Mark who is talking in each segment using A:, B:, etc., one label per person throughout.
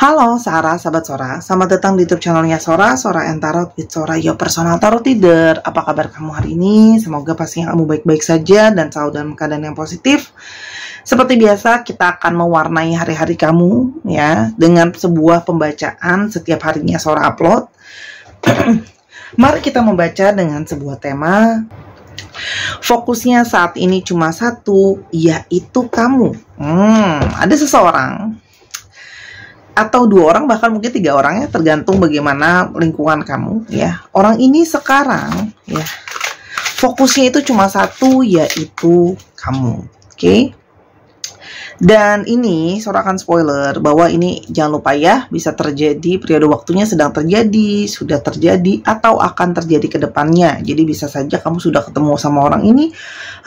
A: Halo Sarah, sahabat Sora. Selamat datang di YouTube channelnya Sora and Tarot with Sora, your personal tarot reader. Apa kabar kamu hari ini? Semoga pastinya kamu baik-baik saja dan selalu dalam keadaan yang positif. Seperti biasa, kita akan mewarnai hari-hari kamu ya dengan sebuah pembacaan setiap harinya Sora upload. Mari kita membaca dengan sebuah tema. Fokusnya saat ini cuma satu, yaitu kamu. Ada seseorang atau dua orang, bahkan mungkin tiga orang ya, tergantung bagaimana lingkungan kamu ya. Orang ini sekarang ya fokusnya itu cuma satu, yaitu kamu. Oke? Dan ini Sora akan spoiler bahwa ini jangan lupa ya, bisa terjadi, periode waktunya sedang terjadi, sudah terjadi, atau akan terjadi ke depannya. Jadi bisa saja kamu sudah ketemu sama orang ini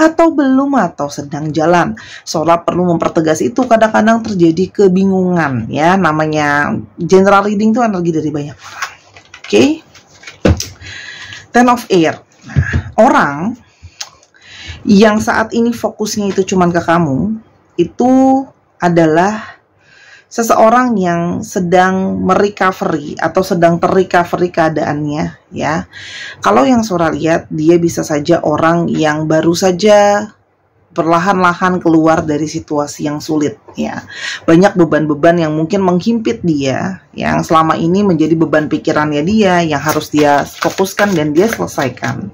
A: atau belum, atau sedang jalan. Sora perlu mempertegas itu, kadang-kadang terjadi kebingungan ya. Namanya general reading itu energi dari banyak orang. Oke? Ten of Air. Nah, orang yang saat ini fokusnya itu cuman ke kamu, itu adalah seseorang yang sedang merecovery atau sedang terrecovery keadaannya ya. Kalau yang Sora lihat, dia bisa saja orang yang baru saja perlahan-lahan keluar dari situasi yang sulit ya. Banyak beban-beban yang mungkin menghimpit dia, yang selama ini menjadi beban pikirannya dia, yang harus dia fokuskan dan dia selesaikan.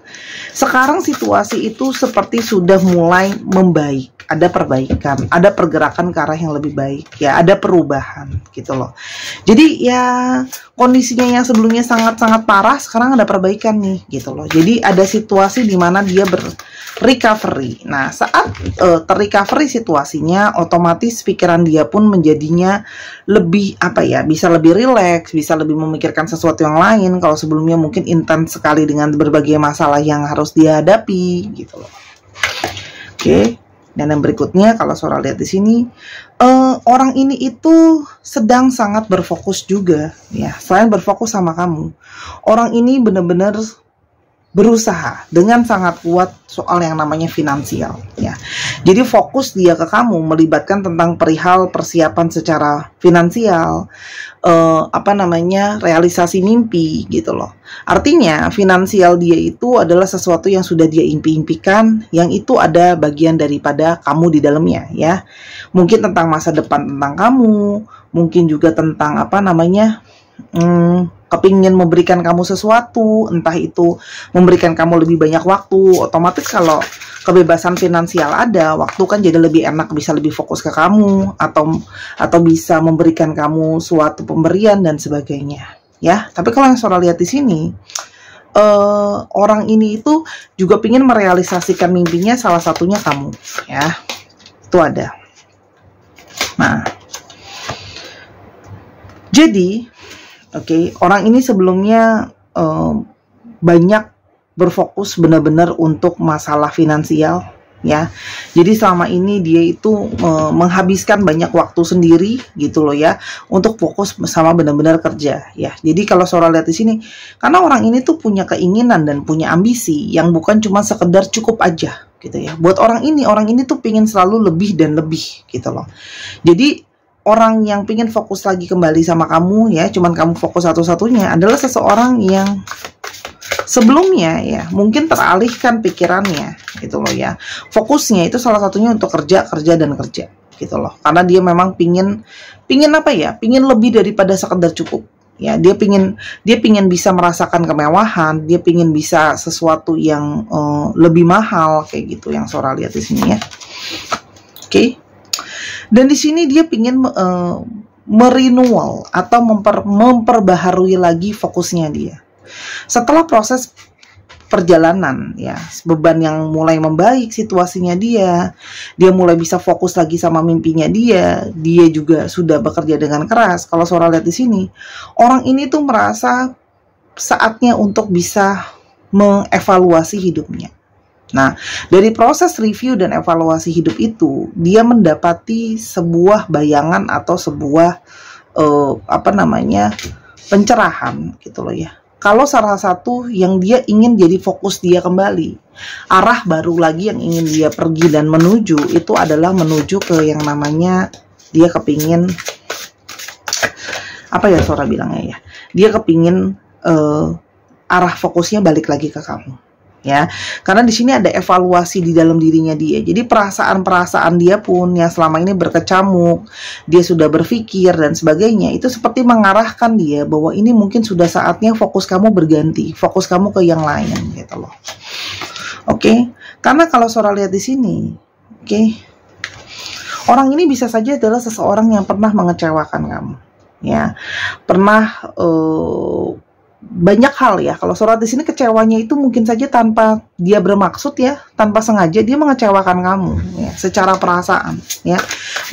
A: Sekarang situasi itu seperti sudah mulai membaik, ada perbaikan, ada pergerakan ke arah yang lebih baik ya, ada perubahan gitu loh. Jadi ya kondisinya yang sebelumnya sangat-sangat parah, sekarang ada perbaikan nih gitu loh. Jadi ada situasi di mana dia recovery. Nah, saat terrecovery situasinya, otomatis pikiran dia pun menjadinya lebih apa ya, bisa lebih rileks, bisa lebih memikirkan sesuatu yang lain. Kalau sebelumnya mungkin intens sekali dengan berbagai masalah yang harus dia hadapi gitu loh. Oke. Dan yang berikutnya, kalau Sora lihat di sini, orang ini itu sedang sangat berfokus juga ya. Selain berfokus sama kamu, orang ini benar-benar berusaha dengan sangat kuat soal yang namanya finansial ya. Jadi fokus dia ke kamu melibatkan tentang perihal persiapan secara finansial, realisasi mimpi gitu loh. Artinya finansial dia itu adalah sesuatu yang sudah dia impi-impikan, yang itu ada bagian daripada kamu di dalamnya ya. Mungkin tentang masa depan tentang kamu, mungkin juga tentang kepingin memberikan kamu sesuatu, entah itu memberikan kamu lebih banyak waktu. Otomatis kalau kebebasan finansial ada, waktu kan jadi lebih enak, bisa lebih fokus ke kamu, atau bisa memberikan kamu suatu pemberian dan sebagainya ya. Tapi kalau yang Sora lihat di sini, orang ini itu juga ingin merealisasikan mimpinya, salah satunya kamu ya. Itu ada. Nah, jadi oke, orang ini sebelumnya banyak berfokus benar-benar untuk masalah finansial ya. Jadi selama ini dia itu menghabiskan banyak waktu sendiri gitu loh ya, untuk fokus sama benar-benar kerja ya. Jadi kalau Sora lihat di sini, karena orang ini tuh punya keinginan dan punya ambisi yang bukan cuma sekedar cukup aja gitu ya. Buat orang ini tuh pingin selalu lebih dan lebih gitu loh. Jadi orang yang pingin fokus lagi kembali sama kamu ya, cuman kamu fokus satu-satunya, adalah seseorang yang sebelumnya ya mungkin teralihkan pikirannya gitu loh ya. Fokusnya itu salah satunya untuk kerja gitu loh. Karena dia memang pingin lebih daripada sekedar cukup ya. Dia pingin bisa merasakan kemewahan, dia pingin bisa sesuatu yang lebih mahal kayak gitu, yang Sora lihat di sini ya. Oke. Dan di sini dia pingin merenewal atau memperbaharui lagi fokusnya dia. Setelah proses perjalanan ya, beban yang mulai membaik situasinya dia mulai bisa fokus lagi sama mimpinya dia juga sudah bekerja dengan keras. Kalau Sora lihat di sini, orang ini tuh merasa saatnya untuk bisa mengevaluasi hidupnya. Nah, dari proses review dan evaluasi hidup itu, dia mendapati sebuah bayangan atau sebuah pencerahan gitu loh ya. Kalau salah satu yang dia ingin jadi fokus dia kembali, arah baru lagi yang ingin dia pergi dan menuju, itu adalah menuju ke yang namanya dia kepingin apa ya Sora bilangnya ya, dia kepingin arah fokusnya balik lagi ke kamu. Ya, karena di sini ada evaluasi di dalam dirinya dia. Jadi perasaan-perasaan dia pun yang selama ini berkecamuk, dia sudah berpikir dan sebagainya, itu seperti mengarahkan dia bahwa ini mungkin sudah saatnya fokus kamu berganti, fokus kamu ke yang lain gitu loh. Oke, karena kalau Sora lihat di sini, oke, orang ini bisa saja adalah seseorang yang pernah mengecewakan kamu, ya, pernah banyak hal ya. Kalau Sora di sini kecewanya itu mungkin saja tanpa dia bermaksud ya, tanpa sengaja dia mengecewakan kamu ya, secara perasaan ya.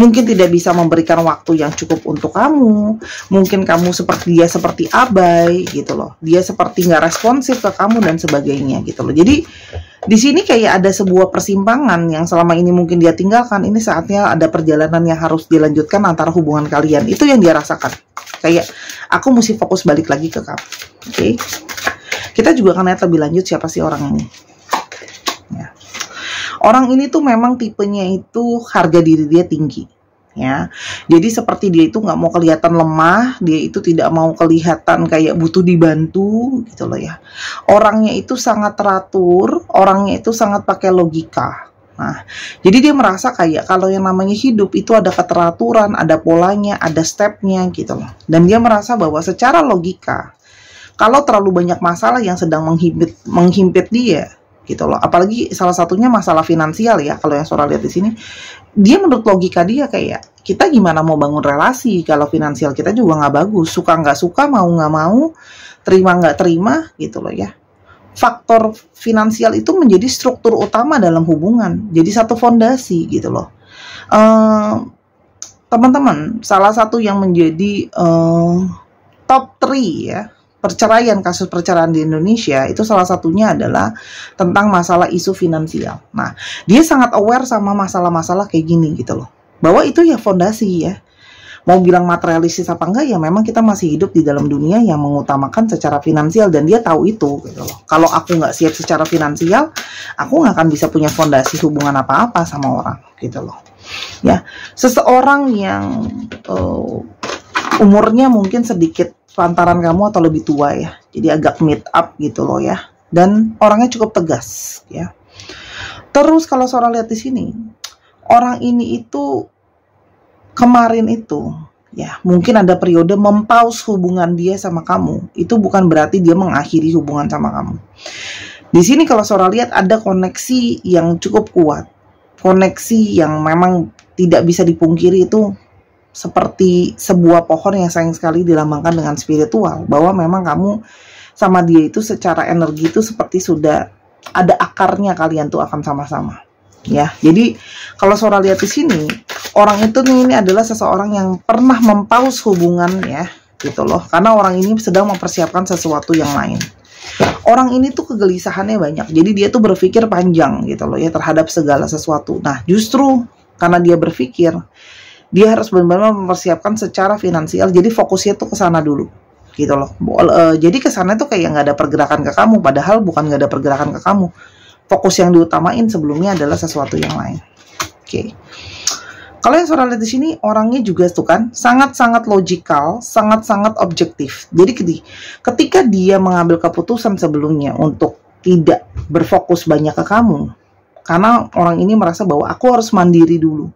A: Mungkin tidak bisa memberikan waktu yang cukup untuk kamu. Mungkin kamu seperti dia seperti abai gitu loh. Dia seperti nggak responsif ke kamu dan sebagainya gitu loh. Jadi di sini kayak ada sebuah persimpangan yang selama ini mungkin dia tinggalkan. Ini saatnya ada perjalanan yang harus dilanjutkan antara hubungan kalian. Itu yang dia rasakan. Kayak aku mesti fokus balik lagi ke kamu. Oke. Kita juga akan lihat lebih lanjut siapa sih orang ini. Ya. Orang ini tuh memang tipenya itu harga diri dia tinggi. Ya, jadi seperti dia itu nggak mau kelihatan lemah, dia itu tidak mau kelihatan kayak butuh dibantu gitu loh ya. Orangnya itu sangat teratur, orangnya itu sangat pakai logika. Nah, jadi dia merasa kayak kalau yang namanya hidup itu ada keteraturan, ada polanya, ada stepnya gitu loh. Dan dia merasa bahwa secara logika, kalau terlalu banyak masalah yang sedang menghimpit dia gitu loh. Apalagi salah satunya masalah finansial ya, kalau yang Sora lihat di sini. Dia menurut logika dia kayak, kita gimana mau bangun relasi kalau finansial kita juga nggak bagus, suka nggak suka, mau nggak mau, terima nggak terima gitu loh ya. Faktor finansial itu menjadi struktur utama dalam hubungan, jadi satu fondasi gitu loh. Teman-teman, salah satu yang menjadi top 3 ya, perceraian, kasus perceraian di Indonesia itu salah satunya adalah tentang masalah isu finansial. Nah, dia sangat aware sama masalah-masalah kayak gini gitu loh. Bahwa itu ya fondasi ya. Mau bilang materialistis apa enggak ya, memang kita masih hidup di dalam dunia yang mengutamakan secara finansial dan dia tahu itu gitu loh. Kalau aku nggak siap secara finansial, aku nggak akan bisa punya fondasi hubungan apa-apa sama orang gitu loh. Ya, seseorang yang umurnya mungkin sedikit pantaran kamu atau lebih tua ya, jadi agak mid up gitu loh ya, dan orangnya cukup tegas ya. Terus kalau Sora lihat di sini, orang ini itu kemarin itu ya mungkin ada periode mempause hubungan dia sama kamu. Itu bukan berarti dia mengakhiri hubungan sama kamu. Di sini kalau Sora lihat ada koneksi yang cukup kuat, koneksi yang memang tidak bisa dipungkiri, itu seperti sebuah pohon yang sayang sekali dilambangkan dengan spiritual, bahwa memang kamu sama dia itu secara energi itu seperti sudah ada akarnya, kalian tuh akan sama-sama ya. Jadi kalau Sora lihat di sini, orang itu nih, ini adalah seseorang yang pernah mempause hubungan ya gitu loh, karena orang ini sedang mempersiapkan sesuatu yang lain. Orang ini tuh kegelisahannya banyak, jadi dia tuh berpikir panjang gitu loh ya terhadap segala sesuatu. Nah, justru karena dia berpikir, dia harus benar-benar mempersiapkan secara finansial, jadi fokusnya tuh ke sana dulu gitu loh. Jadi kesana tuh kayak nggak ada pergerakan ke kamu, padahal bukan nggak ada pergerakan ke kamu, fokus yang diutamain sebelumnya adalah sesuatu yang lain. Oke. Kalau yang Sora lihat di sini, orangnya juga tuh kan sangat-sangat logikal, sangat-sangat objektif. Jadi ketika dia mengambil keputusan sebelumnya untuk tidak berfokus banyak ke kamu, karena orang ini merasa bahwa aku harus mandiri dulu.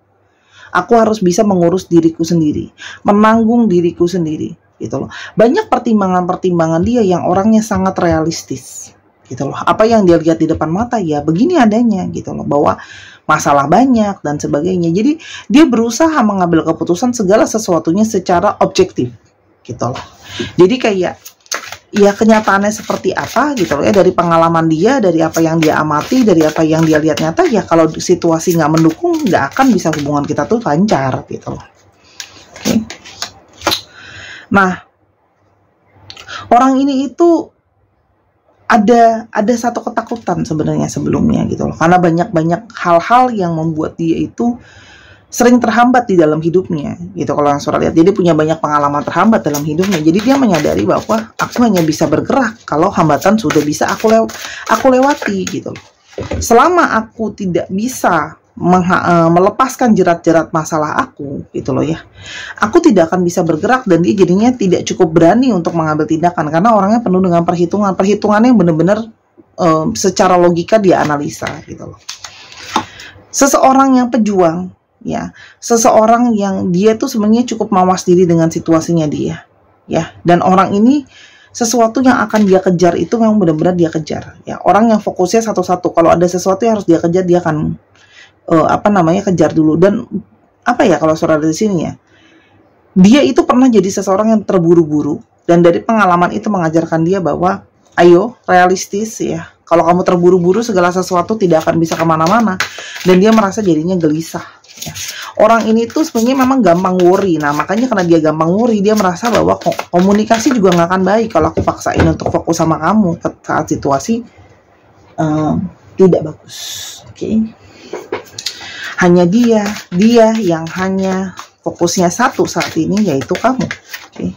A: Aku harus bisa mengurus diriku sendiri, menanggung diriku sendiri, gitu loh. Banyak pertimbangan-pertimbangan dia yang orangnya sangat realistis, gitu loh. Apa yang dia lihat di depan mata ya begini adanya, gitu loh. Bahwa masalah banyak dan sebagainya. Jadi dia berusaha mengambil keputusan segala sesuatunya secara objektif, gitu loh. Jadi kayak ya kenyataannya seperti apa gitu loh ya, dari pengalaman dia, dari apa yang dia amati, dari apa yang dia lihat nyata ya, kalau situasi nggak mendukung nggak akan bisa hubungan kita tuh lancar gitu loh. Oke. Nah, orang ini itu ada satu ketakutan sebenarnya sebelumnya gitu loh, karena banyak hal-hal yang membuat dia itu sering terhambat di dalam hidupnya gitu kalau yang Sora lihat. Jadi punya banyak pengalaman terhambat dalam hidupnya, jadi dia menyadari bahwa aku hanya bisa bergerak kalau hambatan sudah bisa aku lewati gitu loh. Selama aku tidak bisa melepaskan jerat-jerat masalah aku gitu loh ya, aku tidak akan bisa bergerak, dan dia jadinya tidak cukup berani untuk mengambil tindakan karena orangnya penuh dengan perhitungannya yang benar-benar secara logika dia analisa gitu loh. Seseorang yang pejuang ya, seseorang yang dia tuh sebenarnya cukup mawas diri dengan situasinya dia ya, dan orang ini sesuatu yang akan dia kejar itu memang benar-benar dia kejar ya. Orang yang fokusnya satu-satu, kalau ada sesuatu yang harus dia kejar, dia akan kejar dulu. Dan apa ya, kalau saudara di sini ya, dia itu pernah jadi seseorang yang terburu-buru, dan dari pengalaman itu mengajarkan dia bahwa ayo realistis ya, kalau kamu terburu-buru segala sesuatu tidak akan bisa kemana-mana, dan dia merasa jadinya gelisah ya. Orang ini tuh sebenarnya memang gampang worry. Nah makanya karena dia gampang worry, dia merasa bahwa komunikasi juga nggak akan baik kalau aku paksain untuk fokus sama kamu saat situasi tidak bagus. Oke. Hanya dia yang hanya fokusnya satu saat ini, yaitu kamu. Oke.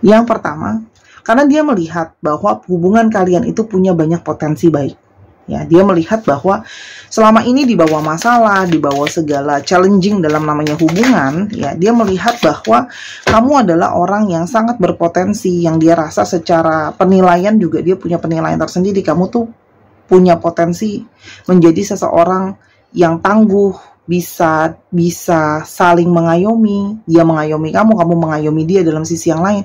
A: Yang pertama, karena dia melihat bahwa hubungan kalian itu punya banyak potensi baik. Ya, dia melihat bahwa selama ini di bawah masalah, di bawah segala challenging dalam namanya hubungan, ya, dia melihat bahwa kamu adalah orang yang sangat berpotensi, yang dia rasa secara penilaian juga dia punya penilaian tersendiri. Kamu tuh punya potensi menjadi seseorang yang tangguh, bisa saling mengayomi, dia mengayomi kamu mengayomi dia dalam sisi yang lain.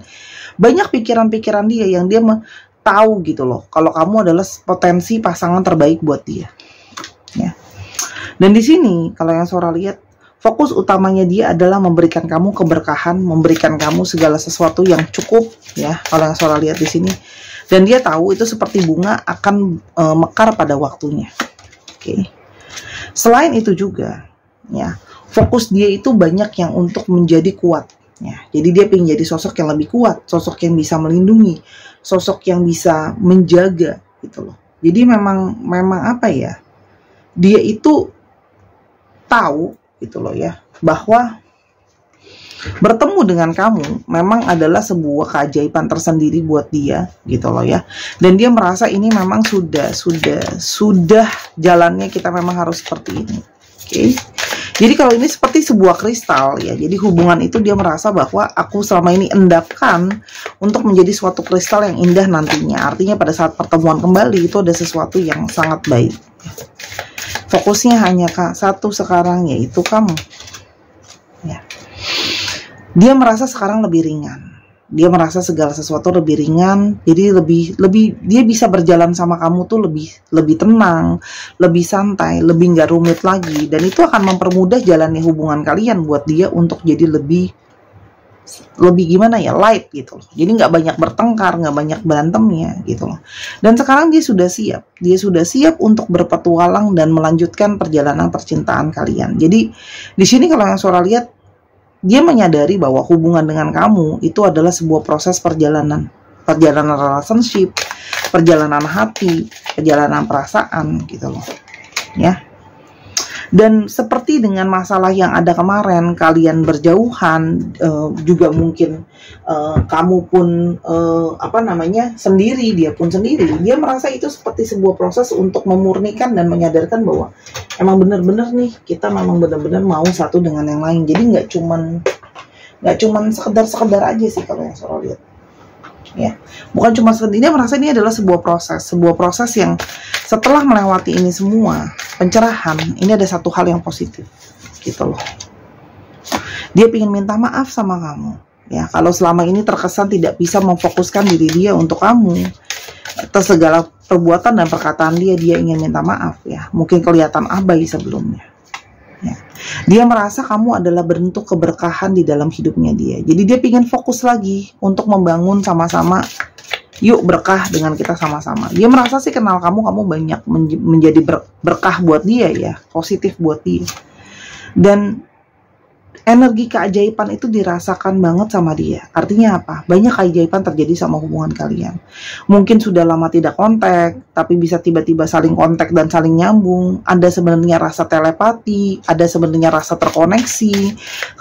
A: Banyak pikiran-pikiran dia yang dia tahu gitu loh, kalau kamu adalah potensi pasangan terbaik buat dia. Ya. Dan di sini kalau yang Sora lihat, fokus utamanya dia adalah memberikan kamu keberkahan, memberikan kamu segala sesuatu yang cukup ya. Kalau yang Sora lihat di sini, dan dia tahu itu seperti bunga akan mekar pada waktunya. Oke. Selain itu juga, ya, fokus dia itu banyak yang untuk menjadi kuat. Ya, jadi dia pengen jadi sosok yang lebih kuat, sosok yang bisa melindungi, sosok yang bisa menjaga, gitu loh. Jadi memang apa ya? Dia itu tahu, gitu loh ya, bahwa bertemu dengan kamu memang adalah sebuah keajaiban tersendiri buat dia, gitu loh ya. Dan dia merasa ini memang sudah jalannya, kita memang harus seperti ini. Oke. Jadi kalau ini seperti sebuah kristal ya. Jadi hubungan itu dia merasa bahwa aku selama ini endapkan untuk menjadi suatu kristal yang indah nantinya. Artinya pada saat pertemuan kembali itu ada sesuatu yang sangat baik. Fokusnya hanya satu sekarang, yaitu kamu. Ya. Dia merasa sekarang lebih ringan. Dia merasa segala sesuatu lebih ringan, jadi lebih dia bisa berjalan sama kamu tuh lebih tenang, lebih santai, lebih nggak rumit lagi, dan itu akan mempermudah jalannya hubungan kalian buat dia untuk jadi lebih gimana ya, light gitu loh. Jadi nggak banyak bertengkar, nggak banyak berantemnya gitu loh. Dan sekarang dia sudah siap untuk berpetualang dan melanjutkan perjalanan percintaan kalian. Jadi di sini kalau yang Sora lihat, dia menyadari bahwa hubungan dengan kamu itu adalah sebuah proses perjalanan relationship, perjalanan hati, perjalanan perasaan gitu loh. Ya. Dan seperti dengan masalah yang ada kemarin, kalian berjauhan, juga mungkin kamu pun sendiri, dia pun sendiri. Dia merasa itu seperti sebuah proses untuk memurnikan dan menyadarkan bahwa emang benar-benar nih kita memang benar-benar mau satu dengan yang lain. Jadi nggak cuman sekedar aja sih kalau yang Sora lihat. Ya, bukan cuma sekedar, dia merasa ini adalah sebuah proses yang setelah melewati ini semua pencerahan, ini ada satu hal yang positif gitu loh. Dia ingin minta maaf sama kamu ya, kalau selama ini terkesan tidak bisa memfokuskan diri dia untuk kamu atas segala perbuatan dan perkataan dia ingin minta maaf ya, mungkin kelihatan abai sebelumnya ya. Dia merasa kamu adalah bentuk keberkahan di dalam hidupnya dia. Jadi dia ingin fokus lagi untuk membangun sama-sama. Yuk berkah dengan kita sama-sama. Dia merasa sih kenal kamu banyak menjadi berkah buat dia ya, positif buat dia. Dan energi keajaiban itu dirasakan banget sama dia. Artinya apa? Banyak keajaiban terjadi sama hubungan kalian. Mungkin sudah lama tidak kontak, tapi bisa tiba-tiba saling kontak dan saling nyambung. Ada sebenarnya rasa telepati, ada sebenarnya rasa terkoneksi.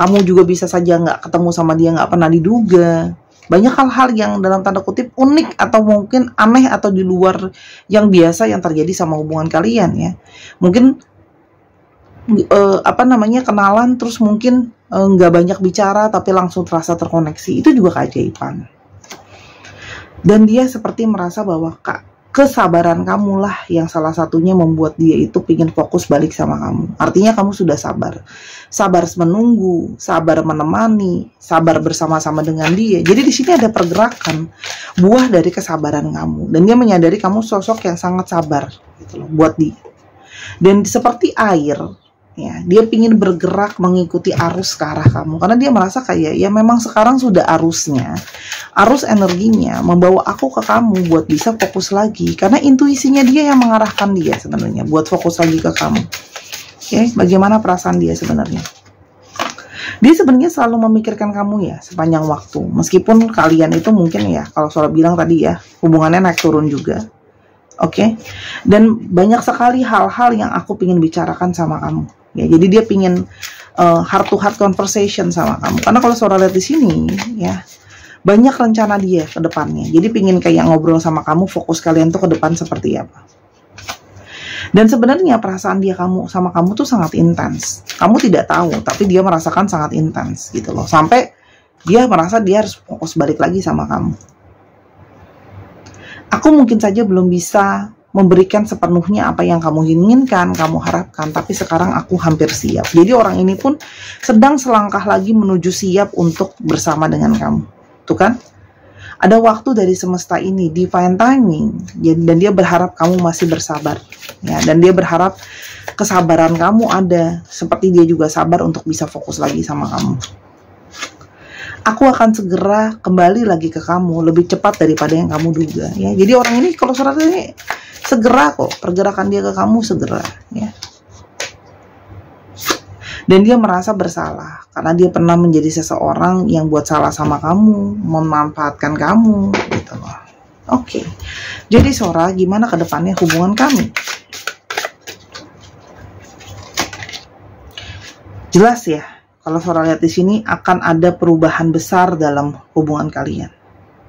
A: Kamu juga bisa saja nggak ketemu sama dia, nggak pernah diduga. Banyak hal-hal yang dalam tanda kutip unik atau mungkin aneh atau di luar yang biasa yang terjadi sama hubungan kalian ya. Mungkin kenalan terus mungkin nggak banyak bicara tapi langsung terasa terkoneksi. Itu juga keajaiban. Dan dia seperti merasa bahwa kesabaran kamu lah yang salah satunya membuat dia itu pingin fokus balik sama kamu. Artinya kamu sudah sabar. Sabar menunggu, sabar menemani, sabar bersama-sama dengan dia. Jadi di sini ada pergerakan buah dari kesabaran kamu. Dan dia menyadari kamu sosok yang sangat sabar gitu loh, buat dia. Dan seperti air, ya, dia pingin bergerak mengikuti arus ke arah kamu. Karena dia merasa kayak, ya memang sekarang sudah arusnya, arus energinya membawa aku ke kamu buat bisa fokus lagi. Karena intuisinya dia yang mengarahkan dia sebenarnya buat fokus lagi ke kamu. Oke, bagaimana perasaan dia sebenarnya? Dia sebenarnya selalu memikirkan kamu ya sepanjang waktu. Meskipun kalian itu mungkin ya, kalau Sora bilang tadi ya, hubungannya naik turun juga. Oke, dan banyak sekali hal-hal yang aku pingin bicarakan sama kamu. Ya, jadi dia pingin heart to heart conversation sama kamu. Karena kalau Sora lihat di sini, ya banyak rencana dia ke depannya. Jadi pingin kayak ngobrol sama kamu, fokus kalian tuh ke depan seperti apa. Dan sebenarnya perasaan dia sama kamu tuh sangat intens. Kamu tidak tahu, tapi dia merasakan sangat intens gitu loh. Sampai dia merasa dia harus fokus balik lagi sama kamu. Aku mungkin saja belum bisa memberikan sepenuhnya apa yang kamu inginkan, kamu harapkan, tapi sekarang aku hampir siap. Jadi orang ini pun sedang selangkah lagi menuju siap untuk bersama dengan kamu. Tuh kan? Ada waktu dari semesta ini, divine timing, dan dia berharap kamu masih bersabar. Ya, dan dia berharap kesabaran kamu ada, seperti dia juga sabar untuk bisa fokus lagi sama kamu. Aku akan segera kembali lagi ke kamu, lebih cepat daripada yang kamu duga. Ya, jadi orang ini kalau surat ini segera kok, pergerakan dia ke kamu segera. Ya. Dan dia merasa bersalah karena dia pernah menjadi seseorang yang buat salah sama kamu, memanfaatkan kamu gitu loh. Oke. Jadi Sora, gimana ke depannya hubungan kami? Jelas ya, kalau Sora lihat di sini akan ada perubahan besar dalam hubungan kalian.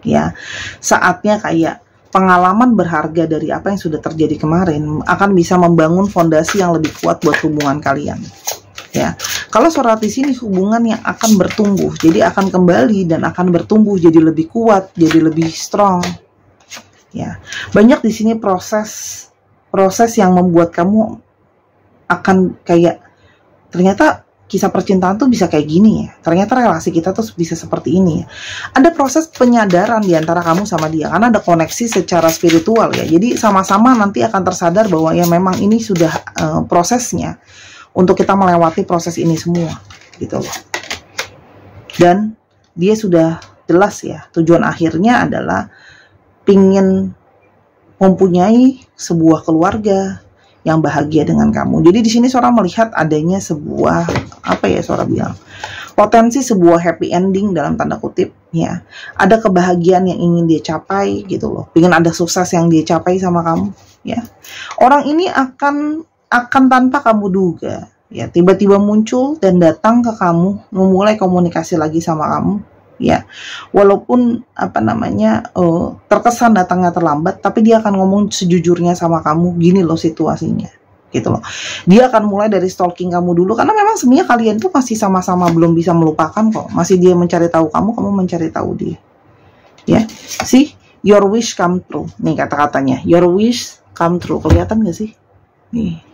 A: Ya. Saatnya kayak pengalaman berharga dari apa yang sudah terjadi kemarin akan bisa membangun fondasi yang lebih kuat buat hubungan kalian. Ya, kalau Sora di sini hubungan yang akan bertumbuh, jadi akan kembali dan akan bertumbuh jadi lebih kuat, jadi lebih strong. Ya, banyak di sini proses yang membuat kamu akan kayak ternyata kisah percintaan tuh bisa kayak gini ya. Ternyata relasi kita tuh bisa seperti ini ya. Ada proses penyadaran di antara kamu sama dia karena ada koneksi secara spiritual ya. Jadi sama-sama nanti akan tersadar bahwa ya memang ini sudah prosesnya. Untuk kita melewati proses ini semua gitu loh. Dan dia sudah jelas ya, tujuan akhirnya adalah pingin mempunyai sebuah keluarga yang bahagia dengan kamu. Jadi di sini Sora melihat adanya sebuah Sora bilang potensi sebuah happy ending dalam tanda kutip ya. Ada kebahagiaan yang ingin dia capai gitu loh. Pingin ada sukses yang dia capai sama kamu ya. Orang ini akan tanpa kamu duga ya tiba-tiba muncul dan datang ke kamu, memulai komunikasi lagi sama kamu ya. Walaupun terkesan datangnya terlambat, tapi dia akan ngomong sejujurnya sama kamu, gini loh situasinya gitu loh. Dia akan mulai dari stalking kamu dulu karena memang sebenarnya kalian tuh masih sama-sama belum bisa melupakan kok. Masih dia mencari tahu kamu mencari tahu dia. Ya. See, your wish come true. Nih kata-katanya, your wish come true. Kelihatan gak sih? Nih.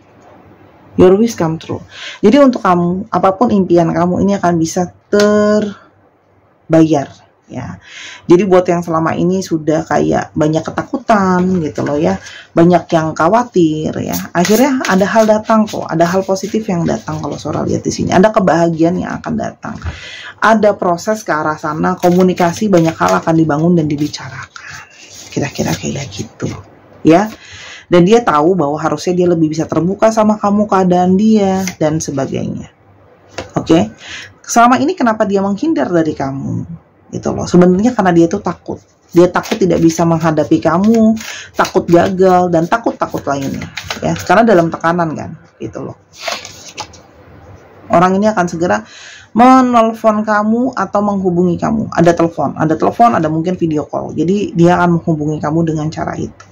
A: Your wish come true. Jadi untuk kamu, apapun impian kamu ini akan bisa terbayar ya. Jadi buat yang selama ini sudah kayak banyak ketakutan gitu loh ya, banyak yang khawatir ya, akhirnya ada hal datang kok, ada hal positif yang datang kalau Sora lihat di sini, ada kebahagiaan yang akan datang, ada proses ke arah sana, komunikasi banyak hal akan dibangun dan dibicarakan, kira-kira kayak gitu ya. Dan dia tahu bahwa harusnya dia lebih bisa terbuka sama kamu, keadaan dia, dan sebagainya. Oke? Selama ini kenapa dia menghindar dari kamu? Gitu loh. Sebenarnya karena dia tuh takut. Dia takut tidak bisa menghadapi kamu, takut gagal, dan takut-takut lainnya. Ya, karena dalam tekanan kan. Gitu loh. Orang ini akan segera menelpon kamu atau menghubungi kamu. Ada telepon, ada mungkin video call. Jadi dia akan menghubungi kamu dengan cara itu.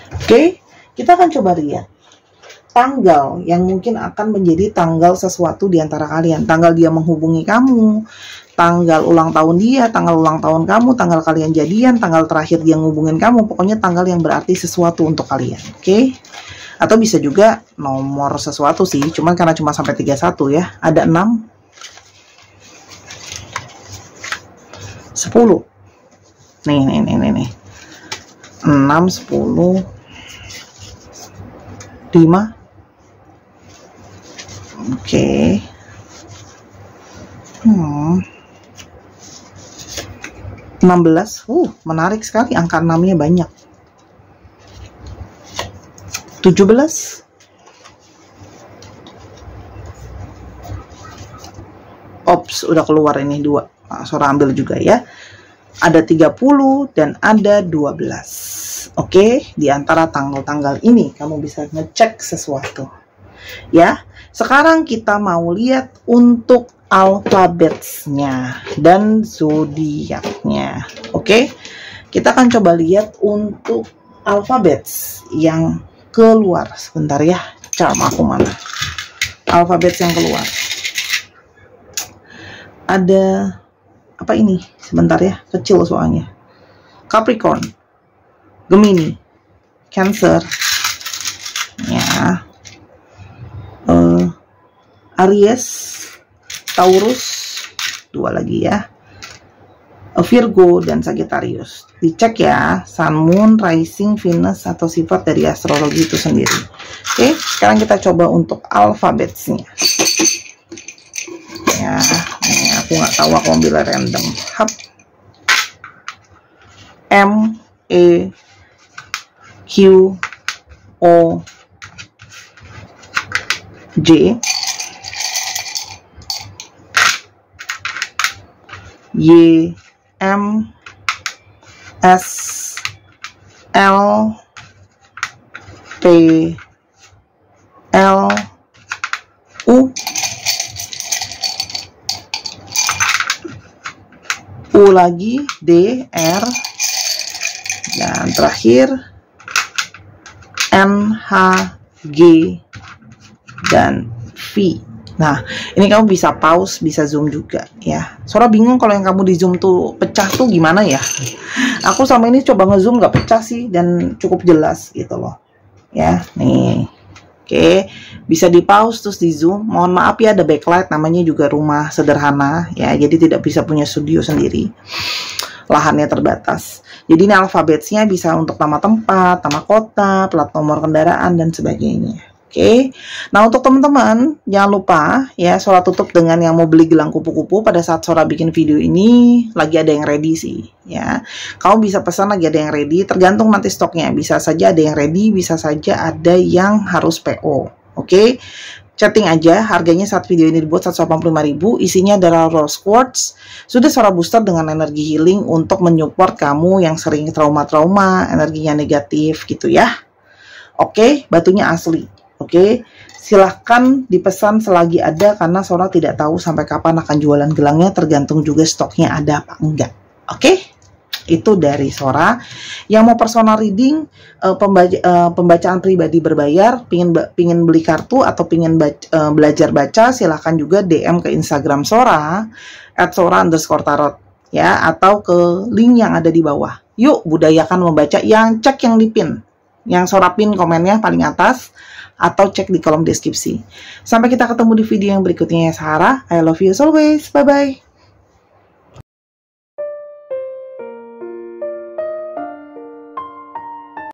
A: Oke, kita akan coba lihat tanggal yang mungkin akan menjadi tanggal sesuatu di antara kalian. Tanggal dia menghubungi kamu, tanggal ulang tahun dia, tanggal ulang tahun kamu, tanggal kalian jadian, tanggal terakhir dia ngehubungin kamu. Pokoknya tanggal yang berarti sesuatu untuk kalian, oke? Atau bisa juga nomor sesuatu sih, cuman karena cuma sampai 31 ya. Ada 6, 10. Nih. 6, 10, 5. Oke. 16. Menarik sekali, angka 6-nya banyak. 17. Ops, udah keluar ini 2. Nah, Sora ambil juga ya. Ada 30 dan ada 12. Oke, di antara tanggal-tanggal ini kamu bisa ngecek sesuatu. Ya, sekarang kita mau lihat untuk alfabetnya dan zodiaknya. Oke, kita akan coba lihat untuk alfabet yang keluar. Sebentar ya, charm aku mana? Alfabet yang keluar. Ada apa ini? Sebentar ya, kecil soalnya. Capricorn, Gemini, Cancer, ya, Aries, Taurus, 2 lagi ya, Virgo dan Sagittarius. Dicek ya, Sun, Moon, Rising, Venus atau sifat dari astrologi itu sendiri. Oke, sekarang kita coba untuk alfabetnya. Ya, aku nggak tahu, aku ambil random. Hap. M, E, Q, O, J, Y, M, S, L, P, L, U, U lagi, D, R, dan terakhir N, H, G, dan V. Nah, ini kamu bisa pause, bisa zoom juga ya. Sora bingung kalau yang kamu di zoom tuh pecah tuh gimana ya. Aku sama ini coba ngezoom nggak pecah sih dan cukup jelas gitu loh. Ya, nih. Oke, bisa di pause terus di zoom. Mohon maaf ya, ada backlight, namanya juga rumah sederhana ya, jadi tidak bisa punya studio sendiri. Lahannya terbatas. Jadi ini alfabetnya bisa untuk nama tempat, nama kota, plat nomor kendaraan dan sebagainya. Oke. Nah, untuk teman-teman jangan lupa ya, Sora tutup dengan yang mau beli gelang kupu-kupu. Pada saat Sora bikin video ini lagi ada yang ready sih ya. Kamu bisa pesan lagi ada yang ready, tergantung nanti stoknya. Bisa saja ada yang ready, bisa saja ada yang harus PO. Oke. Chatting aja, harganya saat video ini dibuat 185.000, isinya adalah rose quartz. Sudah Sora booster dengan energi healing untuk menyupport kamu yang sering trauma-trauma, energinya negatif gitu ya. Oke, batunya asli. Oke, silahkan dipesan selagi ada, karena Sora tidak tahu sampai kapan akan jualan gelangnya, tergantung juga stoknya ada apa enggak. Oke, itu dari Sora. Yang mau personal reading, pembacaan pribadi berbayar, pingin beli kartu atau pingin belajar baca, silahkan juga DM ke Instagram Sora @sora_tarot ya, atau ke link yang ada di bawah. Yuk budayakan membaca, yang cek yang di pin, yang Sora pin komennya paling atas, atau cek di kolom deskripsi. Sampai kita ketemu di video yang berikutnya ya Sarah. I love you as always. Bye-bye.